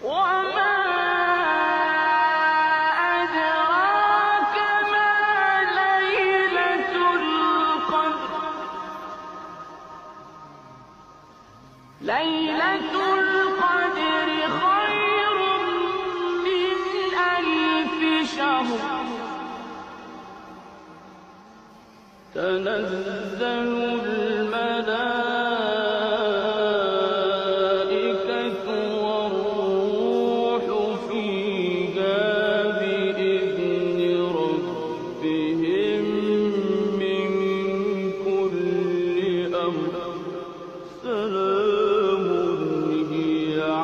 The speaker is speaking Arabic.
وما أدراك ما ليلة القدر ليلة القدر خير من ألف شهر تنزل